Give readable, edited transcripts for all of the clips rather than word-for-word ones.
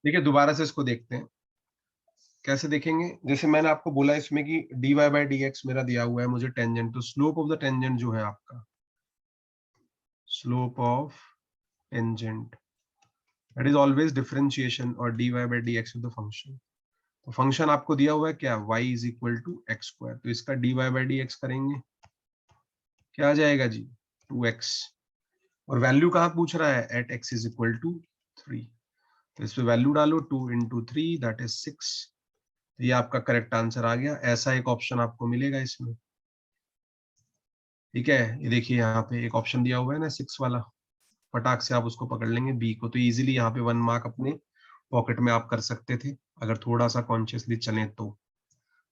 देखिए दोबारा से इसको देखते हैं, कैसे देखेंगे। जैसे मैंने आपको बोला इसमें कि dy बाई डी एक्स मेरा दिया हुआ है मुझे टेंजेंट, तो स्लोप ऑफ द टेंजेंट जो है आपका, slope of tangent that is always differentiation और dy by d x the function. तो फंक्शन आपको दिया हुआ है क्या, y is equal to x square, तो इसका dy बाई डी एक्स करेंगे, क्या आ जाएगा जी 2x, और वैल्यू कहाँ पूछ रहा है, at x is equal to 3, तो इस पे वैल्यू डालो 2 इंटू 3 दैट इज 6, तो ये आपका करेक्ट आंसर आ गया। ऐसा एक ऑप्शन आपको मिलेगा इसमें, ठीक है। ये देखिए यहाँ पे एक ऑप्शन दिया हुआ है ना 6 वाला, फटाक से आप उसको पकड़ लेंगे बी को, तो इजीली यहाँ पे 1 मार्क अपने पॉकेट में आप कर सकते थे अगर थोड़ा सा कॉन्शियसली चलें तो।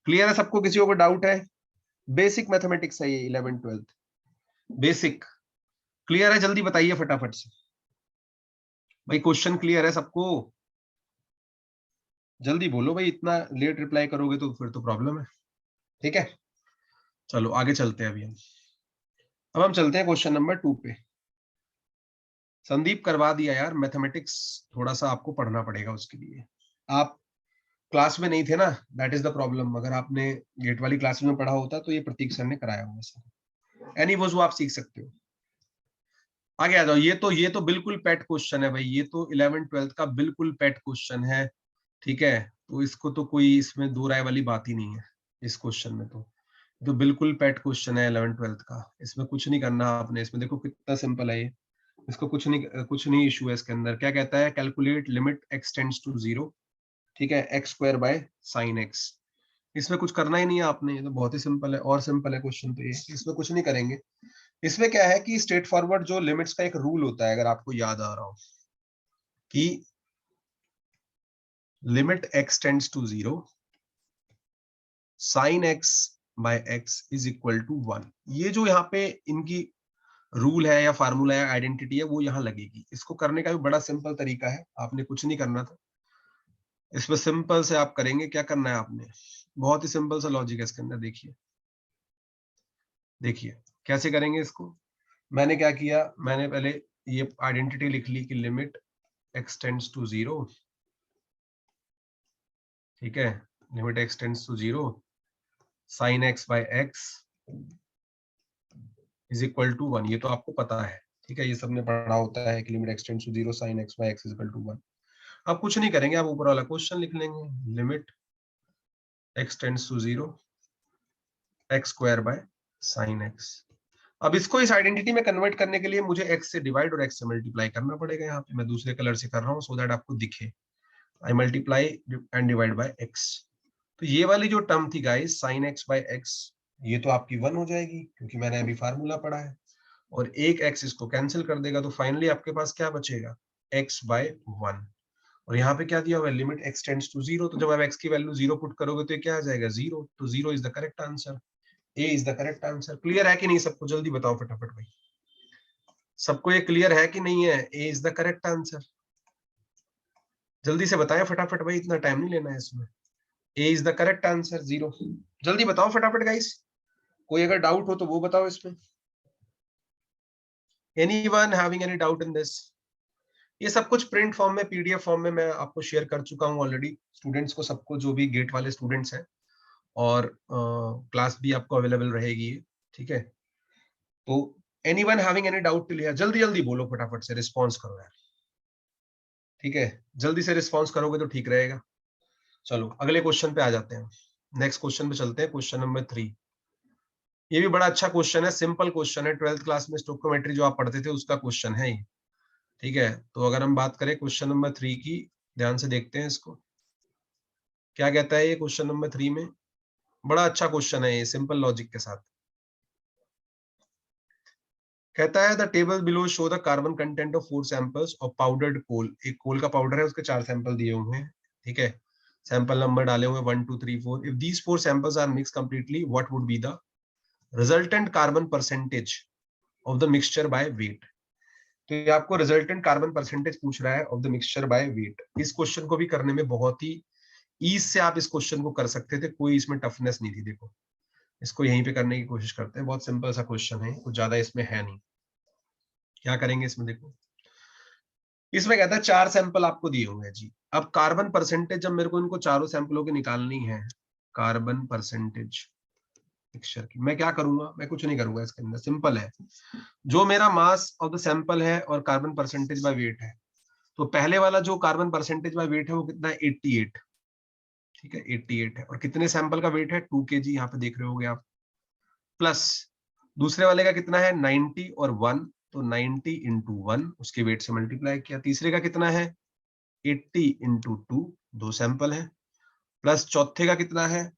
क्लियर है सबको, किसी को डाउट है? बेसिक मैथमेटिक्स है ये 11th 12th बेसिक, क्लियर है? जल्दी बताइए फटाफट से भाई, क्वेश्चन क्लियर है सबको? जल्दी बोलो भाई, इतना लेट रिप्लाई करोगे तो फिर तो प्रॉब्लम है, ठीक है। चलो आगे चलते हैं अभी हम। अब हम चलते हैं क्वेश्चन नंबर 2 पे। संदीप करवा दिया यार, मैथमेटिक्स थोड़ा सा आपको पढ़ना पड़ेगा उसके लिए। आप क्लास में नहीं थे ना, दैट इज द प्रॉब्लम। अगर आपने गेट वाली क्लास में पढ़ा होता तो ये प्रतीक सर ने कराया हुआ सर, एनी वो आप सीख सकते हो। आगे आ जाओ। ये तो बिल्कुल पेट क्वेश्चन है भाई, ये तो 11th 12th का बिल्कुल पेट क्वेश्चन है, ठीक है। तो इसको तो कोई इसमें दो राय वाली बात ही नहीं है इस क्वेश्चन में, तो बिल्कुल पेट क्वेश्चन है 11th 12th का। इसमें कुछ नहीं करना आपने, इसमें देखो कितना सिंपल है ये, इसको कुछ नहीं इशू है इसके अंदर। क्या कहता है, calculate limit x tends to 0, ठीक है, x square by sine x. इसमें कुछ करना ही नहीं है आपने, ये तो बहुत ही सिंपल है, और सिंपल है क्वेश्चन तो ये, इसमें कुछ नहीं करेंगे। इसमें क्या है कि स्ट्रेट फॉरवर्ड जो लिमिट्स का एक रूल होता है, अगर आपको याद आ रहा हो कि limit x tends to 0 sine x by x is equal to 1, ये जो यहाँ पे इनकी रूल है या फार्मूला है, आइडेंटिटी है, वो यहाँ लगेगी। इसको करने का भी बड़ा सिंपल तरीका है, आपने कुछ नहीं करना था इसमें, सिंपल से आप करेंगे। क्या करना है आपने, बहुत ही सिंपल सा लॉजिक है इसके अंदर। देखिए देखिए कैसे करेंगे इसको। मैंने क्या किया, मैंने पहले ये आइडेंटिटी लिख ली कि लिमिट एक्स टेंड्स टू 0, ठीक है, limit x tends to 0 sine x by x is equal to 1, ये तो आपको पता है, ठीक है, ये सबने पढ़ा होता है कि limit x tends to 0 sine x by x is equal to 1। अब कुछ नहीं करेंगे, आप ऊपर वाला क्वेश्चन लिख लेंगे, limit x tends to 0 x square by sine x. अब इसको इस आइडेंटिटी में कन्वर्ट करने के लिए मुझे x से डिवाइड और x से मल्टीप्लाई करना पड़ेगा। यहाँ पे मैं दूसरे कलर से कर रहा हूँ सो दैट आपको दिखे, I multiply and divide by x। तो ये वाली जो टर्म थी guys sine x by x, ये तो आपकी 1 हो जाएगी क्योंकि मैंने अभी फार्मूला पढ़ा है, और एक x इसको कैंसिल कर देगा, तो फाइनली आपके पास क्या बचेगा, x बाय 1। और यहाँ पे क्या दिया हुआ है, लिमिट x टेंड्स टू 0, तो जब आप x की वैल्यू 0 पुट करोगे तो ये क्या आ जाएगा 0, तो 0 is the correct answer, A is the correct answer. Clear है कि नहीं सबको, जल्दी बताओ फटाफट भाई, सबको ये क्लियर है कि नहीं है, ए इज द करेक्ट आंसर? जल्दी से बताएं फटाफट भाई, इतना टाइम नहीं लेना है इसमें। ए इज द करेक्ट आंसर 0, जल्दी बताओ फटाफट गाइस, कोई अगर डाउट हो तो वो बताओ इसमें। Anyone having any doubt in this? ये सब कुछ प्रिंट फॉर्म में, पीडीएफ फॉर्म में मैं आपको शेयर कर चुका हूँ ऑलरेडी स्टूडेंट्स को, सबको जो भी गेट वाले स्टूडेंट्स हैं, और क्लास भी आपको अवेलेबल रहेगी, ठीक है। तो anyone having any doubt till here, जल्दी जल्दी बोलो फटाफट से, रिस्पॉन्स करो यार, ठीक है, जल्दी से रिस्पॉन्स करोगे तो ठीक रहेगा। चलो अगले क्वेश्चन पे आ जाते हैं, नेक्स्ट क्वेश्चन पे चलते हैं, क्वेश्चन नंबर 3। ये भी बड़ा अच्छा क्वेश्चन है, सिंपल क्वेश्चन है, 12th क्लास में स्टोइकोमेट्री जो आप पढ़ते थे उसका क्वेश्चन है ये, ठीक है। तो अगर हम बात करें क्वेश्चन नंबर 3 की, ध्यान से देखते हैं इसको, क्या कहता है ये क्वेश्चन नंबर 3 में। बड़ा अच्छा क्वेश्चन है ये, सिंपल लॉजिक के साथ। कहता है the table below show the carbon content of 4 samples of powdered coal, एक कोल का पाउडर है, उसके 4 सैंपल दिए हुए हैं, ठीक है, सैंपल नंबर डाले हुए 1 2 3 4। If these 4 samples are mix completely what would be the resultant carbon percentage of the mixture by weight. तो ये आपको रिजल्टेंट कार्बन परसेंटेज पूछ रहा है of the mixture by weight. इस क्वेश्चन को भी करने में बहुत ही ईज से आप इस क्वेश्चन को कर सकते थे, कोई इसमें टफनेस नहीं थी। देखो इसको यहीं पे करने की कोशिश करते हैं, बहुत सिंपल सा क्वेश्चन है, कुछ ज्यादा इसमें है नहीं। क्या करेंगे इसमें, देखो इसमें कहता है 4 सैंपल आपको दिए हुए हैं जी। अब कार्बन परसेंटेज जब मेरे को इनको चारों सैंपलों की निकालनी है, कार्बन परसेंटेज मिक्सचर की, मैं क्या करूंगा, मैं कुछ नहीं करूंगा इसके अंदर, सिंपल है। जो मेरा मास ऑफ द सैंपल है और कार्बन परसेंटेज बाय वेट है, तो पहले वाला जो कार्बन परसेंटेज बाय वेट है वो कितना है, 88, ठीक है 88 है। और कितने सैंपल का वेट है, 2 kg, यहाँ पे देख रहे होगे आप। प्लस दूसरे वाले का कितना है, 90 और 1, तो 90 इंटू 1 उसके वेट से मल्टीप्लाई किया। तीसरे का कितना है, 80 इंटू 2, 2 सैंपल है। प्लस चौथे का कितना है,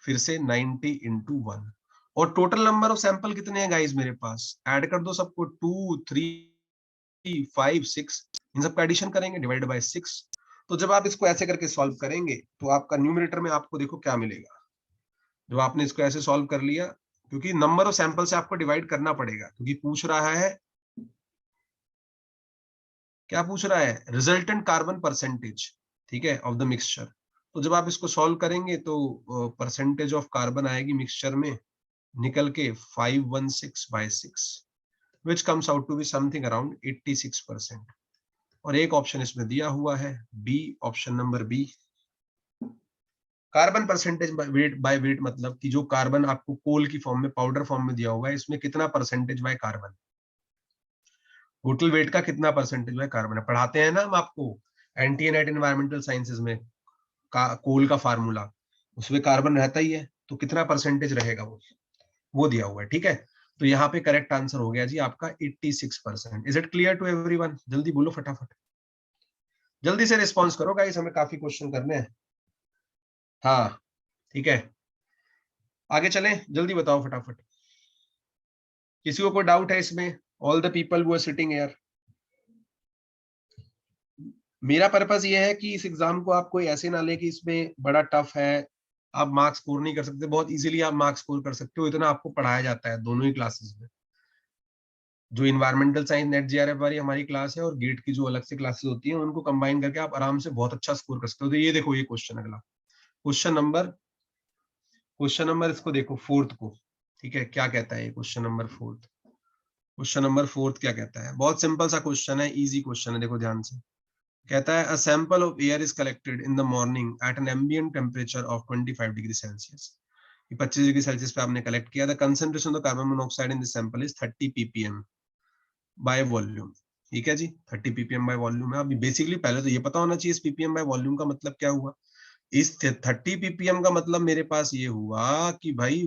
फिर से 90 इंटू 1। और टोटल नंबर ऑफ सैंपल कितने हैं गाइस मेरे पास, ऐड कर दो सबको, 2 3 5 6, इन सबका एडिशन करेंगे, डिवाइड बाय 6। तो जब आप इसको ऐसे करके सॉल्व करेंगे तो आपका न्यूमरेटर में आपको देखो क्या मिलेगा। जब आपने इसको ऐसे सॉल्व कर लिया, क्योंकि नंबर ऑफ सैंपल से आपको डिवाइड करना पड़ेगा, क्योंकि पूछ रहा है, क्या पूछ रहा है, रिजल्टेंट कार्बन परसेंटेज, ठीक है, ऑफ द मिक्सचर। तो जब आप इसको सॉल्व करेंगे तो परसेंटेज ऑफ कार्बन आएगी मिक्सचर में निकल के 516/6, which comes out to be something around 86%। और एक ऑप्शन इसमें दिया हुआ है B, option number B, carbon percentage by weight, मतलब कि जो कार्बन आपको कोल की फॉर्म में, पाउडर फॉर्म में दिया हुआ है, इसमें कितना percentage by carbon, total weight का कितना परसेंटेज बाय कार्बन है। पढ़ाते हैं ना हम आपको एंटी एंड एनवायरमेंटल साइंसेज में, कोल का फार्मूला, उसमें कार्बन रहता ही है, तो कितना परसेंटेज रहेगा वो दिया हुआ है, ठीक है। तो यहाँ पे करेक्ट आंसर हो गया जी आपका 86%। Is it clear to everyone? जल्दी बोलो फटाफट, जल्दी से रिस्पॉन्स करो गाइस, हमें काफी क्वेश्चन करने हैं। हाँ ठीक है, आगे चलें, जल्दी बताओ फटाफट। किसी को कोई डाउट है इसमें? All the people who are sitting here, मेरा पर्पस ये है कि इस एग्जाम को आप कोई ऐसे ना ले कि इसमें बड़ा टफ है, आप मार्क्स स्कोर नहीं कर सकते। बहुत इजीली आप मार्क्स स्कोर कर सकते हो, इतना आपको पढ़ाया जाता है दोनों ही क्लासेस में। जो इन्वायरमेंटल साइंस नेट जीआरएफ वाली हमारी क्लास है और गेट की जो अलग से क्लासेस होती हैं, उनको कंबाइन करके आप आराम से बहुत अच्छा स्कोर कर सकते हो। तो ये देखो, ये क्वेश्चन अगला, क्वेश्चन नंबर इसको देखो, फोर्थ को, ठीक है, क्या कहता है ये question number fourth. Question number fourth क्या कहता है, बहुत सिंपल सा क्वेश्चन है, इजी क्वेश्चन है, देखो ध्यान से। कहता है a sample of air is collected in the morning at an ambient temperature of 25 degree Celsius. 25 degree Celsius पे आपने कलेक्ट किया। The concentration of carbon monoxide in this sample is 30 ppm by volume. ठीक है जी, 30 ppm by volume है। अभी basically पहले तो ये पता होना चाहिए इस ppm बाय वॉल्यूम का मतलब क्या हुआ। इस 30 ppm का मतलब मेरे पास ये हुआ कि भाई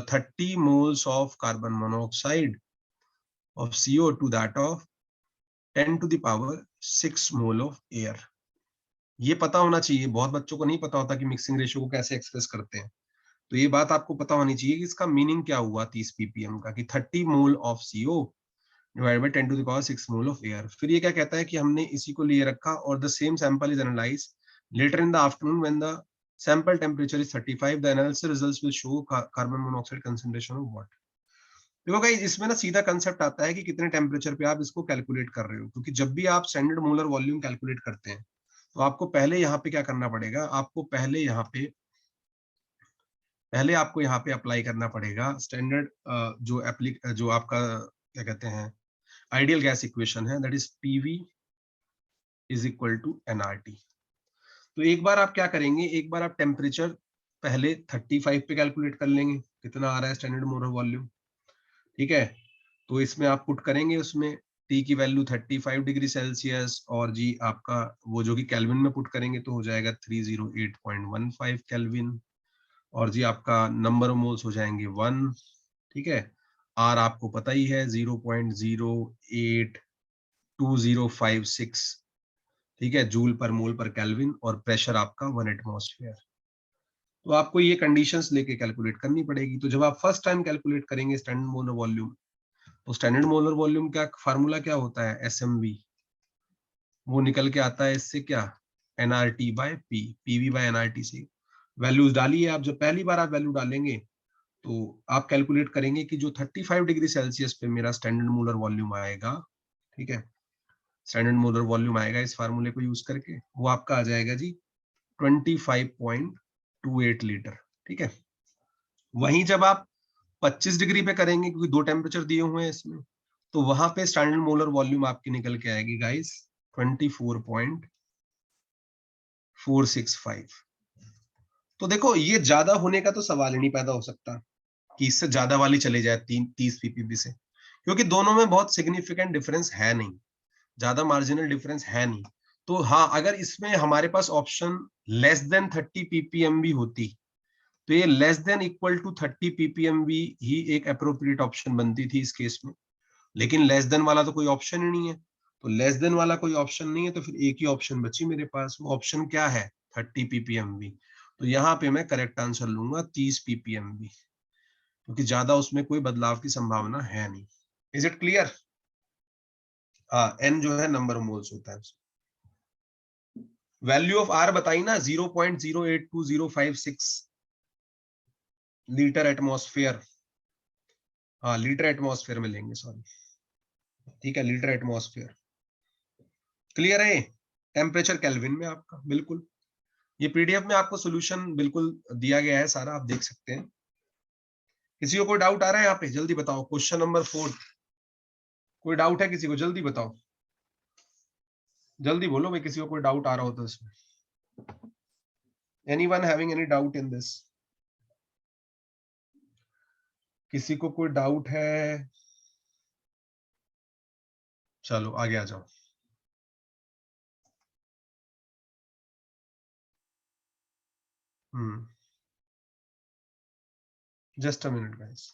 30 moles of carbon monoxide of CO to that of 10 to the power 6 mole of air। ये पता होना चाहिए, बहुत बच्चों को नहीं पता होता कि मिक्सिंग रेशियो को कैसे एक्सप्रेस करते हैं। तो ये बात आपको पता होनी चाहिए कि इसका मीनिंग क्या हुआ 30 ppm का, कि 30 mole of CO divide by 10 to the power 6 mole of air. फिर ये क्या कहता है कि हमने इसी को लिए रखा और the same sample is analyse later in the afternoon when the sample temperature is 35, the analysis results will show carbon monoxide concentration of what. देखो गाइस, इसमें ना सीधा कंसेप्ट आता है कि कितने टेम्परेचर पे आप इसको कैलकुलेट कर रहे हो, क्योंकि जब भी आप स्टैंडर्ड मोलर वॉल्यूम कैलकुलेट करते हैं तो आपको पहले यहाँ पे क्या करना पड़ेगा, आपको पहले यहाँ पे अप्लाई करना पड़ेगा स्टैंडर्ड जो आपका क्या कहते हैं आइडियल गैस इक्वेशन है, that is PV is equal to NRT. तो एक बार आप क्या करेंगे, एक बार आप टेम्परेचर पहले 35 पे कैलकुलेट कर लेंगे, कितना आ रहा है स्टैंडर्ड मोलर वॉल्यूम, ठीक है। तो इसमें आप पुट करेंगे, उसमें टी की वैल्यू 35 डिग्री सेल्सियस, और जी आपका वो जो कि केल्विन में पुट करेंगे तो हो जाएगा 308.15 केल्विन, और जी आपका नंबर ऑफ मोल्स हो जाएंगे 1, ठीक है। आर आपको पता ही है 0.0820056, ठीक है, जूल पर मोल पर केल्विन, और प्रेशर आपका 1 एटमॉस्फेयर। तो आपको ये कंडीशंस लेके कैलकुलेट करनी पड़ेगी। तो जब आप फर्स्ट टाइम कैलकुलेट करेंगे स्टैंडर्ड मोलर वॉल्यूम, तो स्टैंडर्ड मोलर वॉल्यूम का फार्मूला क्या होता है, एसएमवी, वो निकल के आता है इससे क्या, NRT by P, PV by NRT से वैल्यूज डालिए आप। जब पहली बार आप वैल्यू डालेंगे तो आप कैलकुलेट करेंगे कि जो 35 डिग्री सेल्सियस पे मेरा स्टैंडर्ड मोलर वॉल्यूम आएगा, ठीक है, स्टैंडर्ड मोलर वॉल्यूम आएगा इस फार्मूले को यूज करके, वो आपका आ जाएगा जी 25.28 लीटर, ठीक है। वहीं जब आप 25 डिग्री पे करेंगे, क्योंकि दो टेम्परेचर दिए हुए हैं इसमें, तो वहां पे स्टैंडर्ड मोलर वॉल्यूम आपकी निकल के आएगी गाइस 24.465। तो देखो ये ज्यादा होने का तो सवाल ही नहीं पैदा हो सकता कि इससे ज्यादा वाली चली जाए 30 पीपीबी से, क्योंकि दोनों में बहुत सिग्निफिकेंट डिफरेंस है नहीं, ज्यादा मार्जिनल डिफरेंस है नहीं। तो हाँ, अगर इसमें हमारे पास ऑप्शन लेस देन 30 पीपीएम भी होती, तो ये less than equal to 30 ppm भी ही एक अप्रोप्रिएट ऑप्शन बनती थी इस केस में। लेकिन लेस देन वाला तो कोई ऑप्शन ही नहीं है। तो लेस देन वाला कोई ऑप्शन नहीं है, तो फिर एक ही ऑप्शन बची मेरे पास, वो ऑप्शन क्या है? 30 पीपीएम भी। तो यहाँ पे मैं करेक्ट आंसर लूंगा 30 पीपीएम भी, क्योंकि ज्यादा उसमें कोई बदलाव की संभावना है नहीं। Is it clear? हाँ, एन जो है नंबर मोल्स होता है। वैल्यू ऑफ आर बताई ना, 0.082056 लीटर एटमॉस्फेयर। हाँ, लीटर एटमॉस्फेयर में लेंगे, सॉरी, ठीक है, लीटर एटमॉस्फेयर। क्लियर है? टेम्परेचर केल्विन में आपका, बिल्कुल। ये पीडीएफ में आपको सॉल्यूशन बिल्कुल दिया गया है सारा, आप देख सकते हैं। किसी को कोई डाउट आ रहा है यहाँ पे? जल्दी बताओ। क्वेश्चन नंबर 4, कोई डाउट है किसी को? जल्दी बताओ, जल्दी बोलो भाई, किसी को कोई डाउट आ रहा हो तो इसमें। Anyone having any doubt in this? किसी को कोई डाउट है? चलो आगे आ जाओ। Just a minute guys.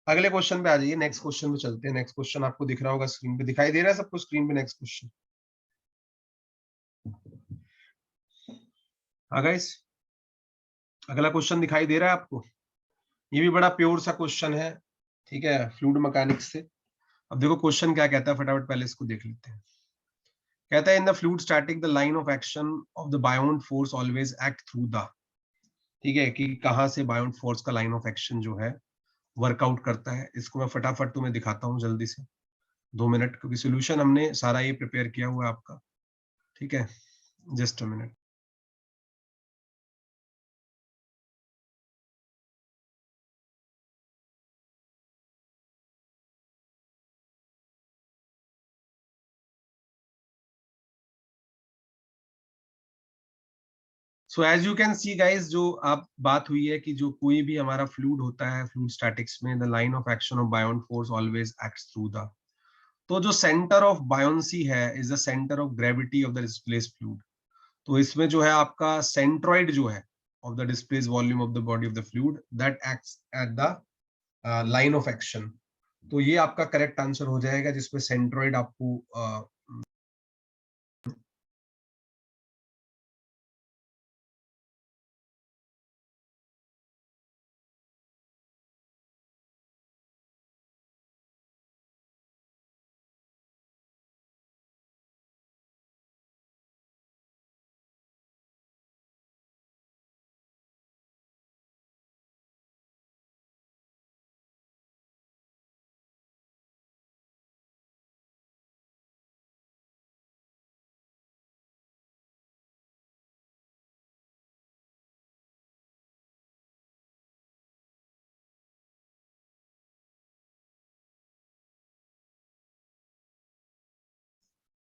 अगले क्वेश्चन पे आ जाइए, नेक्स्ट क्वेश्चन पे चलते हैं। नेक्स्ट क्वेश्चन आपको दिख रहा होगा स्क्रीन पे, दिखाई दे रहा है सबको स्क्रीन पे नेक्स्ट क्वेश्चन? हाँ गाइस, अगला क्वेश्चन दिखाई दे रहा है आपको? ये भी बड़ा प्योर सा क्वेश्चन है, ठीक है, फ्लूइड मैकेनिक्स से। अब देखो क्वेश्चन क्या कहता है, फटाफट पहले इसको देख लेते हैं। कहता है in the fluid static the line of action of the buoyant force always act through the, ठीक है, कि कहां से बायोन्ड फोर्स का लाइन ऑफ एक्शन जो है वर्कआउट करता है। इसको मैं फटाफट तुम्हें दिखाता हूँ जल्दी से, 2 मिनट, क्योंकि सोल्यूशन हमने सारा ये प्रिपेयर किया हुआ है आपका, ठीक है, just a minute. So as you can see guys, जो आप बात हुई है कि जो कोई भी हमारा फ्लूइड होता है फ्लूइड स्टैटिक्स में, the line of action of buoyant force always acts through the, तो जो सेंटर ऑफ बायोन्सी है is the centre of gravity of the displaced fluid. तो इसमें जो है आपका सेंट्रॉइड जो है of the displaced volume of the body of the fluid that acts at the line of action. तो ये आपका करेक्ट आंसर हो जाएगा, जिसमें सेंट्रॉइड आपको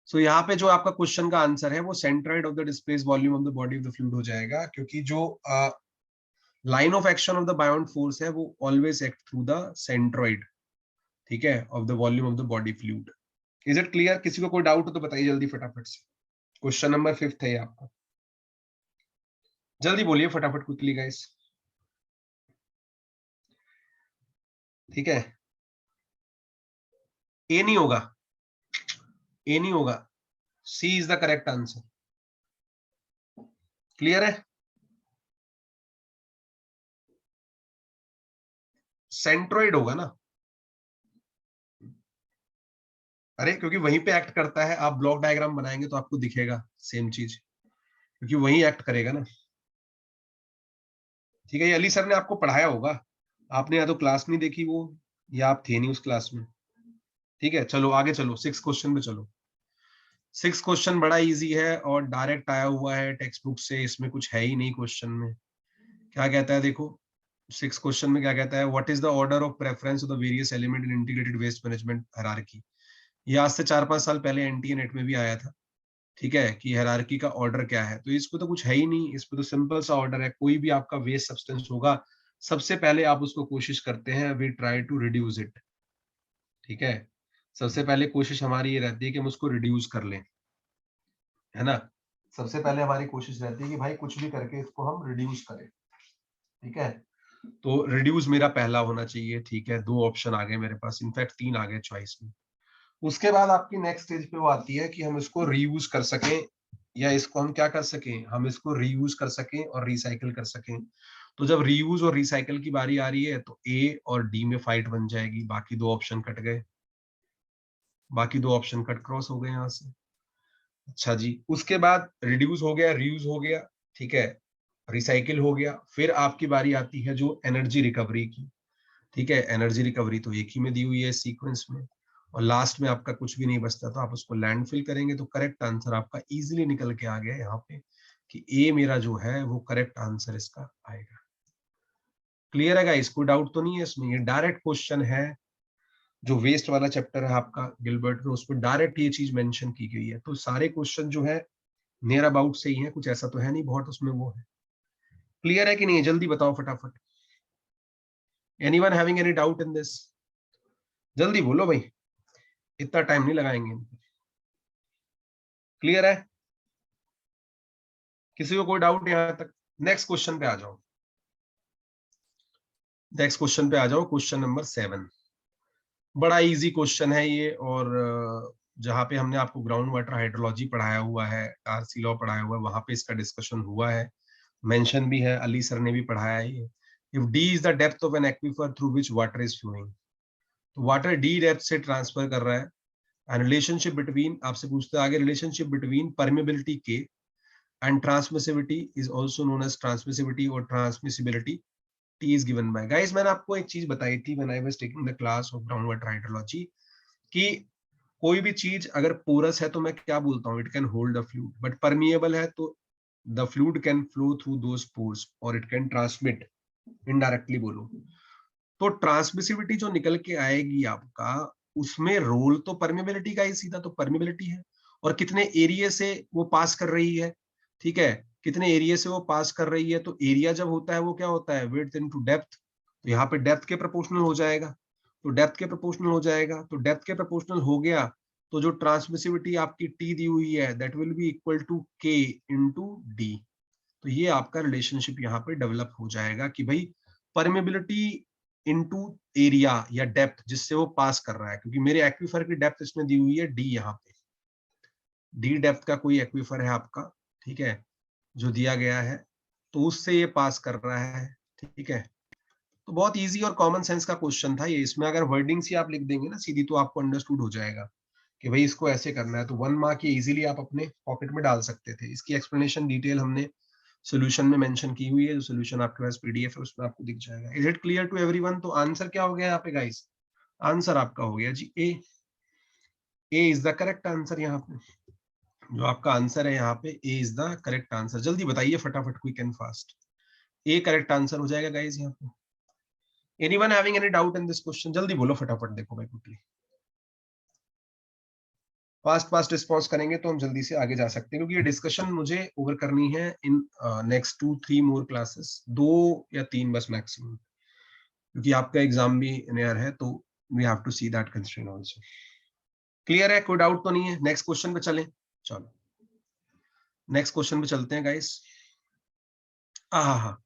सो यहाँ पे जो आपका क्वेश्चन का आंसर है वो centroid of the displaced volume of the body of the fluid हो जाएगा, क्योंकि जो line of action of the buoyant force है वो always act through the centroid, ठीक है, of the volume of the body fluid. Is it clear? किसी को कोई डाउट हो तो बताइए जल्दी फटाफट से। क्वेश्चन नंबर 5 है ये आपका, जल्दी बोलिए फटाफट, क्विकली गाइस, ठीक है। ए नहीं होगा, ए नहीं होगा, C is the correct answer. Clear है? सेंट्रोइड होगा ना, अरे क्योंकि वहीं पे एक्ट करता है, आप ब्लॉक डायग्राम बनाएंगे तो आपको दिखेगा सेम चीज, क्योंकि वहीं एक्ट करेगा ना। ठीक है, ये अली सर ने आपको पढ़ाया होगा, आपने या तो क्लास नहीं देखी वो, या आप थे नहीं उस क्लास में। ठीक है, चलो आगे चलो, 6 क्वेश्चन पे चलो। 6 क्वेश्चन बड़ा इजी है और डायरेक्ट आया हुआ है टेक्स्ट बुक से, इसमें कुछ है ही नहीं क्वेश्चन में। क्या कहता है देखो, 6 क्वेश्चन में क्या कहता है, what is the order of preference of the various element in integrated waste management hierarchy. ये आज से 4-5 साल पहले एनटीए नेट में भी आया था। ठीक है, कि हायरार्की का ऑर्डर क्या है, तो इसको तो कुछ है ही नहीं, इसमें तो सिंपल सा ऑर्डर है। कोई भी आपका वेस्ट सब्सटेंस होगा, सबसे पहले आप उसको कोशिश करते हैं, we try to reduce it. ठीक है, सबसे पहले कोशिश हमारी ये रहती है कि हम उसको रिड्यूस कर लें, है ना। सबसे पहले हमारी कोशिश रहती है कि भाई कुछ भी करके इसको हम रिड्यूस करें। ठीक है, तो रिड्यूस मेरा पहला होना चाहिए। ठीक है, 2 ऑप्शन आ गए मेरे पास, इनफैक्ट 3 आ गए चॉइस में। उसके बाद आपकी नेक्स्ट स्टेज पे वो आती है कि हम इसको रीयूज कर सकें, या इसको हम क्या कर सकें, हम इसको रीयूज कर सकें और रिसाइकिल कर सकें। तो जब रीयूज और रिसाइकिल की बारी आ रही है तो ए और डी में फाइट बन जाएगी, बाकी 2 ऑप्शन कट गए, बाकी 2 ऑप्शन कट क्रॉस हो गए यहाँ से। अच्छा जी, उसके बाद रिड्यूस हो गया, रीयूज हो गया, ठीक है, रिसाइकिल हो गया, फिर आपकी बारी आती है जो एनर्जी रिकवरी की। ठीक है, एनर्जी रिकवरी तो एक ही में दी हुई है सीक्वेंस में, और लास्ट में आपका कुछ भी नहीं बचता तो आप उसको लैंडफिल करेंगे, तो करेक्ट आंसर आपका इजीली निकल के आ गया यहाँ पे कि ए मेरा जो है वो करेक्ट आंसर इसका आएगा। क्लियर है गाइस, कोई डाउट तो नहीं है इसमें, ये डायरेक्ट क्वेश्चन है, जो वेस्ट वाला चैप्टर है आपका गिलबर्ट में, उसमें डायरेक्ट ये चीज मेंशन की गई है। तो सारे क्वेश्चन जो है नियर अबाउट से ही है, कुछ ऐसा तो है नहीं बहुत उसमें वो है। क्लियर है कि नहीं, जल्दी बताओ फटाफट, anyone having any doubt in this, जल्दी बोलो भाई, इतना टाइम नहीं लगाएंगे। क्लियर है, किसी को कोई डाउट यहां तक? नेक्स्ट क्वेश्चन पे आ जाओ, नेक्स्ट क्वेश्चन पे आ जाओ, क्वेश्चन नंबर 7। बड़ा इजी क्वेश्चन है ये, और जहां पे हमने आपको ग्राउंड वाटर हाइड्रोलॉजी पढ़ाया हुआ है, आरसी लॉ पढ़ाया हुआ है, वहां पे इसका डिस्कशन हुआ है, मेंशन भी है, अली सर ने भी पढ़ाया है ये। If D is the depth of an aquifer through which water is flowing, तो वाटर डी डेप्थ से ट्रांसफर कर रहा है, एंड रिलेशनशिप बिटवीन, आपसे पूछते हैं आगे, रिलेशनशिप बिटवीन परमेबिलिटी के and transmissivity is also known as transmissivity or transmissibility, T is given by, guys मैंने आपको एक चीज बताई थी when I was taking the class of groundwater hydrology, कि कोई भी चीज अगर पोरस है तो मैं क्या बोलता हूँ, it can hold a fluid, but permeable है तो the fluid can flow through those pores और इट कैन ट्रांसमिट इनडायरेक्टली बोलो। तो ट्रांसमिसिविटी जो निकल के आएगी आपका, उसमें रोल तो परमेबिलिटी का ही सीधा, तो परमेबिलिटी है, और कितने एरिया से वो पास कर रही है। ठीक है, कितने एरिया से वो पास कर रही है, तो एरिया जब होता है वो क्या होता है, विड्थ इनटू डेप्थ, तो यहाँ पे डेप्थ के प्रोपोर्शनल हो जाएगा, तो डेप्थ के प्रोपोर्शनल हो जाएगा, तो डेप्थ के प्रोपोर्शनल हो गया, तो जो ट्रांसमिसिविटी आपकी टी दी हुई है that will be equal to K into D. तो ये आपका रिलेशनशिप यहाँ पे डेवलप हो जाएगा कि भाई परमेबिलिटी इनटू एरिया या डेप्थ जिससे वो पास कर रहा है, क्योंकि मेरे एक्वीफर की डेप्थ इसमें दी हुई है डी, यहाँ पे डी डेप्थ का कोई एक्वीफर है आपका, ठीक है, जो दिया गया है, तो उससे ये पास कर रहा है। ठीक है, तो बहुत इजी और कॉमन सेंस का क्वेश्चन था ये, इसमें अगर वर्डिंग्स ही आप लिख देंगे ना सीधी तो आपको अंडरस्टूड हो जाएगा कि भाई इसको ऐसे करना है, तो 1 मार्क ये इजीली आप अपने पॉकेट में डाल सकते थे। इसकी एक्सप्लेनेशन डिटेल हमने सॉल्यूशन में मेंशन की हुई है, जो सॉल्यूशन आपके पास पीडीएफ है उसमें आपको दिख जाएगा। Is it clear to everyone? तो आंसर क्या हो गया यहाँ पे गाइस, आंसर आपका हो गया जी ए, ए इज द करेक्ट आंसर। यहाँ पे जो आपका आंसर है यहाँ पे ए इज द करेक्ट आंसर। जल्दी बताइए फटाफट, quick and fast, A correct answer हो जाएगा गाइस यहाँ पे। Anyone having any doubt in this question, जल्दी बोलो फटाफट, देखो भाई क्विकली, फास्ट फास्ट रिस्पॉन्स करेंगे तो हम जल्दी से आगे जा सकते हैं, क्योंकि ये डिस्कशन मुझे ओवर करनी है इन नेक्स्ट 2-3 मोर क्लासेस, 2 या 3 बस मैक्सिमम, क्योंकि आपका एग्जाम भी नियर है, तो we have to see that constraint also. Clear है, कोई डाउट तो नहीं है? नेक्स्ट क्वेश्चन पे चलें, चलो नेक्स्ट क्वेश्चन पे चलते हैं गाइस। हाँ,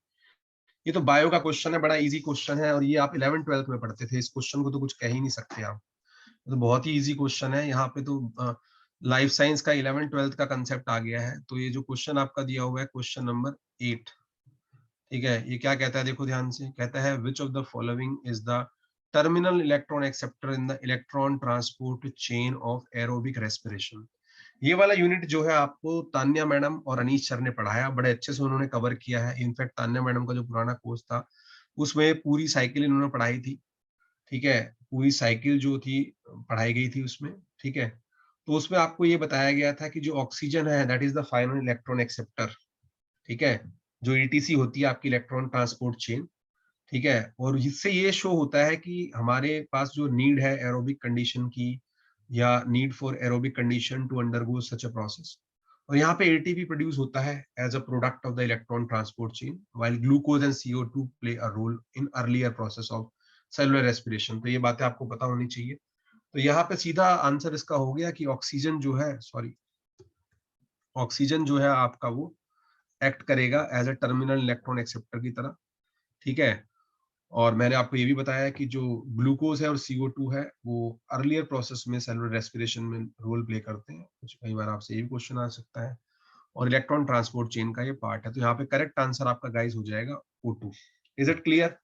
ये तो बायो का क्वेश्चन है, बड़ा इजी क्वेश्चन है, और ये आप 11th-12th में पढ़ते थे, इस क्वेश्चन को तो कुछ कह ही नहीं सकते आप, तो बहुत ही इजी क्वेश्चन है। यहाँ पे तो लाइफ साइंस का 11th-12th का कंसेप्ट आ गया है। तो ये जो क्वेश्चन आपका दिया हुआ है क्वेश्चन नंबर 8, ठीक है, ये क्या कहता है देखो ध्यान से, कहता है which of the following is the terminal electron acceptor in the electron transport chain of aerobic respiration. ये वाला यूनिट जो है आपको तान्या मैडम और अनीश सर ने पढ़ाया, बड़े अच्छे से उन्होंने कवर किया है। इनफैक्ट तान्या मैडम का जो पुराना कोर्स था उसमें पूरी साइकिल इन्होंने पढ़ाई थी, ठीक है, पूरी साइकिल जो थी पढ़ाई गई थी उसमें, ठीक है। तो उसमें आपको ये बताया गया था कि जो ऑक्सीजन है that is the final electron acceptor, ठीक है, जो ईटीसी होती है आपकी इलेक्ट्रॉन ट्रांसपोर्ट चेन, ठीक है। और इससे ये शो होता है कि हमारे पास जो नीड है एरोबिक कंडीशन की या need for aerobic condition to undergo such a process, और यहाँ पे एटीपी प्रोड्यूस होता है as a product of the electron transport chain while glucose and CO2 play a role in earlier process of cellular respiration. तो ये बातें आपको पता होनी चाहिए। तो यहाँ पे सीधा आंसर इसका हो गया कि ऑक्सीजन जो है, सॉरी, ऑक्सीजन जो है आपका वो एक्ट करेगा as a terminal electron acceptor की तरह, ठीक है। और मैंने आपको ये भी बताया कि जो ग्लूकोज है और CO2 है वो अर्लियर प्रोसेस में सेलुलर रेस्पिरेशन में रोल प्ले करते हैं। कुछ कई बार आपसे ये भी क्वेश्चन आ सकता है, और इलेक्ट्रॉन ट्रांसपोर्ट चेन का ये पार्ट है। तो यहाँ पे करेक्ट आंसर आपका गाइस हो जाएगा O2। Is it clear?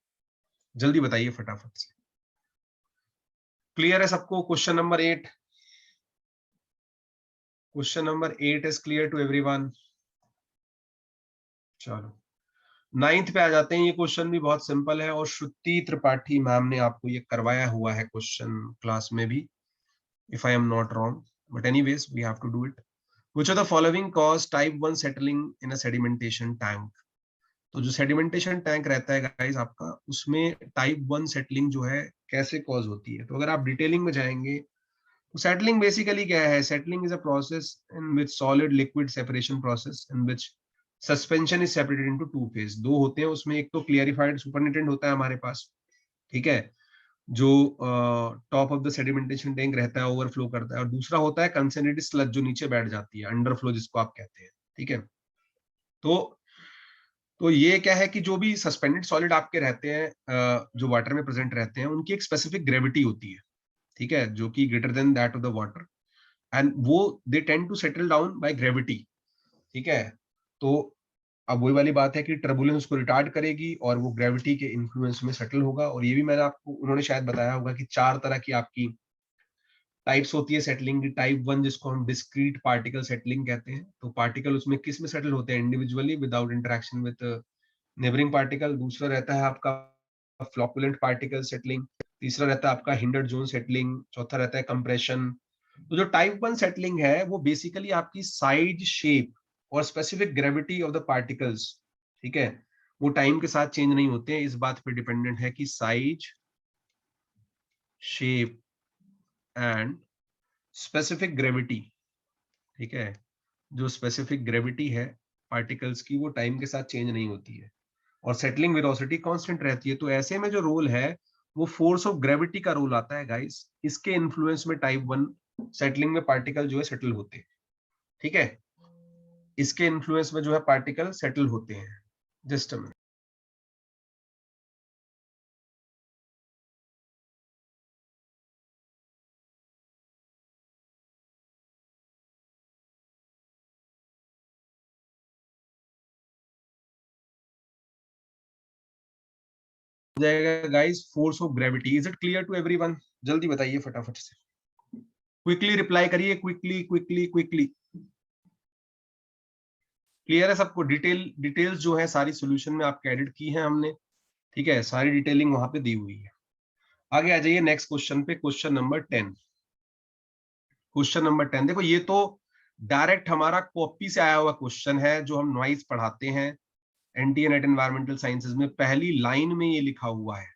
जल्दी बताइए फटाफट से। क्लियर है सबको? Question number 8, question number 8 is clear to everyone? चलो 9th पे आ जाते हैं। ये क्वेश्चन भी बहुत सिंपल है और श्रुति त्रिपाठी मैम ने आपको ये करवाया हुआ है क्वेश्चन क्लास में भी, if I am not wrong, but anyways we have to do it. Which of the following cause type 1 settling in a sedimentation tank? तो जो सेडिमेंटेशन टैंक रहता है गाइस आपका, उसमें टाइप 1 सेटलिंग जो है कैसे कॉज होती है? तो अगर आप डिटेलिंग में जाएंगे तो सेटलिंग बेसिकली क्या है? Settling is a process in which solid liquid separation process in which suspension is separated into two phase. दो होते हैं उसमें, एक तो क्लियरिफाइड सुपरनेटेंट होता है हमारे पास, ठीक है, जो top of the sedimentation tank रहता है, ओवरफ्लो करता है, और दूसरा होता है कंसनट्रेटेड स्लज जो नीचे बैठ जाती है, अंडरफ्लो जिसको आप कहते हैं, ठीक है। तो ये क्या है कि जो भी सस्पेंडेड सॉलिड आपके रहते हैं, जो वाटर में प्रेजेंट रहते हैं, उनकी एक स्पेसिफिक ग्रेविटी होती है, ठीक है, जो कि greater than that of the water, and वो they tend to settle down by gravity, ठीक है। तो अब वही वाली बात है कि टर्बुलेंस को रिटार्ड करेगी और वो ग्रेविटी के इन्फ्लुएंस में सेटल होगा। और ये भी मैंने आपको, उन्होंने शायद बताया होगा कि 4 तरह की आपकी टाइप्स होती है सेटलिंग की। टाइप 1 जिसको हम डिस्क्रीट पार्टिकल सेटलिंग कहते हैं, तो पार्टिकल उसमें किस में सेटल होते हैं? Individually without interaction with neighbouring particle. दूसरा रहता है आपका फ्लॉकुलेंट पार्टिकल सेटलिंग। तीसरा रहता है आपका हिंडर्ड जोन सेटलिंग। चौथा रहता है कंप्रेशन। तो जो टाइप 1 सेटलिंग है वो बेसिकली आपकी साइज, शेप और specific gravity of the particles, ठीक है, वो टाइम के साथ चेंज नहीं होते हैं। इस बात पे डिपेंडेंट है कि size, shape and specific gravity, ठीक है, जो स्पेसिफिक ग्रेविटी है पार्टिकल्स की वो टाइम के साथ चेंज नहीं होती है, और सेटलिंग वेलोसिटी कांस्टेंट रहती है। तो ऐसे में जो रोल है वो फोर्स ऑफ ग्रेविटी का रोल आता है गाइस। इसके इन्फ्लुएंस में टाइप 1 सेटलिंग में पार्टिकल जो है सेटल होते हैं, ठीक है, इसके इन्फ्लुएंस में जो है पार्टिकल सेटल होते हैं। Just a minute. जाएगा guys force of gravity. Is it clear to everyone? जल्दी बताइए फटाफट से, क्विकली रिप्लाई करिए, क्विकली क्विकली क्विकली। क्लियर है सबको? डिटेल्स जो है सारी सॉल्यूशन में आपके एडिट की है हमने, ठीक है, सारी डिटेलिंग वहां पे दी हुई है। आगे आ जाइए नेक्स्ट क्वेश्चन पे, क्वेश्चन नंबर 10। क्वेश्चन नंबर 10 देखो, ये तो डायरेक्ट हमारा कॉपी से आया हुआ क्वेश्चन है जो हम नॉइज पढ़ाते हैं एनटी एंड एनवायरमेंटल साइंसेज में। पहली लाइन में ये लिखा हुआ है,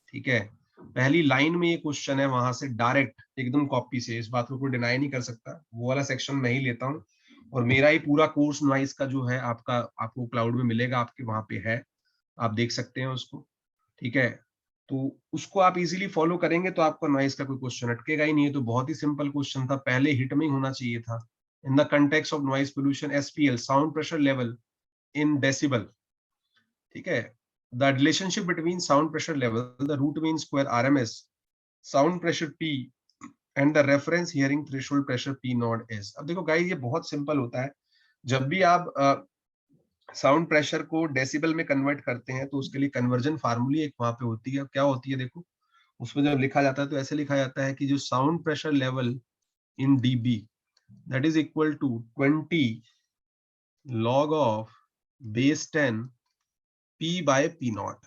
ठीक है, पहली लाइन में ये क्वेश्चन है, वहां से डायरेक्ट एकदम कॉपी से। इस बात को कोई डिनाई नहीं कर सकता। वो वाला सेक्शन मैं ही लेता हूँ, और मेरा ही पूरा कोर्स नॉइज का जो है आपका, आपको क्लाउड में मिलेगा, आपके वहां पे है, आप देख सकते हैं उसको, ठीक है। तो उसको आप इजीली फॉलो करेंगे तो आपका नॉइज का कोई क्वेश्चन अटकेगा ही नहीं है। तो बहुत ही सिंपल क्वेश्चन था, पहले हिट में ही होना चाहिए था। In the context of noise pollution, SPL, sound pressure level in decibel, ठीक है, the relationship between sound pressure level, the root mean square RMS, sound pressure P and the reference hearing threshold pressure P nought is. अब देखो guys, ये बहुत simple होता है। जब भी आप साउंड प्रेशर को डेसिबल में कन्वर्ट करते हैं तो उसके लिए कन्वर्जन फार्मूली एक वहां पे होती है। क्या होती है देखो, उसमें जब लिखा जाता है तो ऐसे लिखा जाता है कि जो sound pressure level in dB that is equal to 20 log of base 10 p by p nought.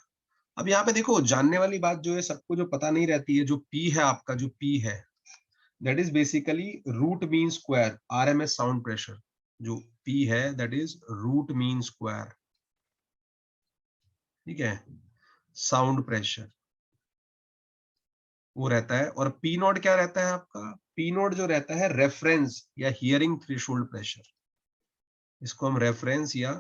अब यहाँ पे देखो, जानने वाली बात जो है, सबको जो पता नहीं रहती है, जो p है आपका, जो p है that is basically root mean square RMS sound pressure. जो p है that is root mean square, ठीक है, साउंड प्रेशर वो रहता है। और पी नॉट क्या रहता है आपका? पी नॉट जो रहता है रेफरेंस या हियरिंग थ्रेशोल्ड प्रेशर। इसको हम रेफरेंस या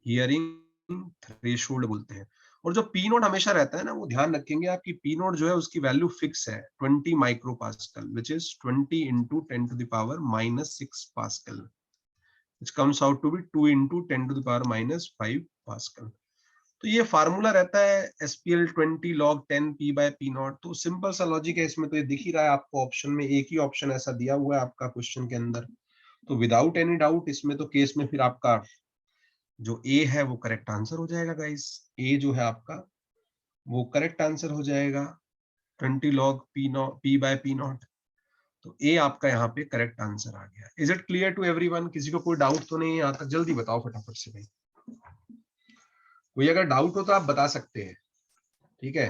हियरिंग थ्रेशोल्ड बोलते हैं। और जो पी नॉट हमेशा रहता है ना, वो ध्यान रखेंगे आपकी पी नॉट जो है उसकी वैल्यू फिक्स है 20 micro pascal, which is 20 into 10 to the power -6 pascal, which comes out to be 2 into 10 to the power -5 pascal. तो ये फार्मूला रहता है SPL 20 log 10 P by P nought. तो सिंपल सा लॉजिक है इसमें, तो ये दिख ही रहा है आपको ऑप्शन में, एक ही ऑप्शन ऐसा दिया हुआ है आपका क्वेश्चन के अंदर। तो विदाउट एनी डाउट इसमें तो केस में फिर आपका जो ए है वो करेक्ट आंसर हो जाएगा गाइस। ए जो है आपका वो करेक्ट आंसर हो जाएगा 20 log P by P nought. तो ए आपका यहाँ पे करेक्ट आंसर आ गया। Is it clear to everyone? किसी को कोई डाउट तो नहीं है यहाँ तक? जल्दी बताओ फटाफट से भाई, कोई अगर डाउट हो तो आप बता सकते हैं, ठीक है?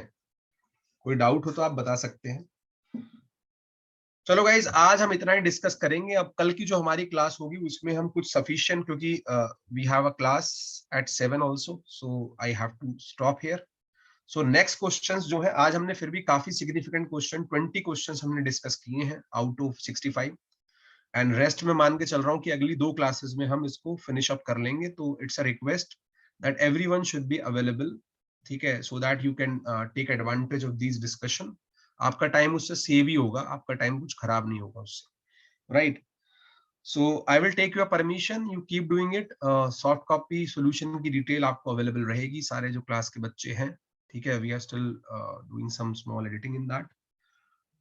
कोई डाउट हो तो आप बता सकते हैं। चलो गाइज, आज हम इतना ही डिस्कस करेंगे। अब कल की जो हमारी क्लास होगी उसमें हम कुछ सफिशिएंट, क्योंकि we have a class at 7 also, so I have to stop here. So next questions जो है, आज हमने फिर भी काफी सिग्निफिकेंट क्वेश्चन 20 क्वेश्चंस हमने डिस्कस किए हैं आउट ऑफ 65, एंड रेस्ट में मान के चल रहा हूँ कि अगली 2 क्लासेस में हम इसको फिनिश अप कर लेंगे। तो it's a request that everyone should be available, ठीक है, so that you can take advantage of this discussion. आपका टाइम उससे सेव ही होगा, आपका टाइम कुछ खराब नहीं होगा उससे, right? So I will take your permission, you keep doing it. Soft copy solution की डिटेल आपको अवेलेबल रहेगी, सारे जो क्लास के बच्चे हैं, ठीक है। We are still doing some small editing in that,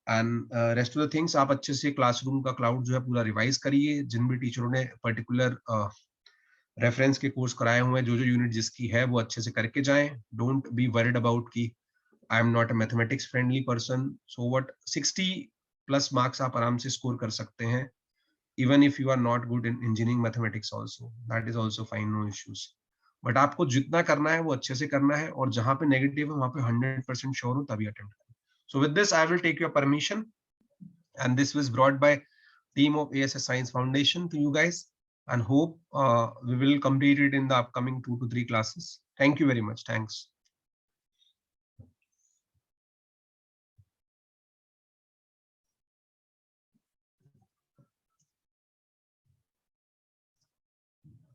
and rest of the things आप अच्छे से क्लासरूम का क्लाउड जो है पूरा रिवाइज करिए। जिन भी टीचरों ने पर्टिकुलर रेफरेंस के कोर्स कराए हुए हैं, जो जो यूनिट जिसकी है वो अच्छे से करके जाएं। डोंट बी वरिड अबाउट कि I am not a mathematics friendly person, so what 60+ marks आप आराम से स्कोर कर सकते हैं, even if you are not good in engineering mathematics also, that is also fine, no issues. But आपको जितना करना है वो अच्छे से करना है, और जहां पे नेगेटिव है वहां पे 100% श्योर हो तभी अटेम्प्ट करें। So with this, I will take your permission, and this was brought by team of ASS Science Foundation to you guys, and hope we will complete it in the upcoming 2 to 3 classes. Thank you very much. Thanks.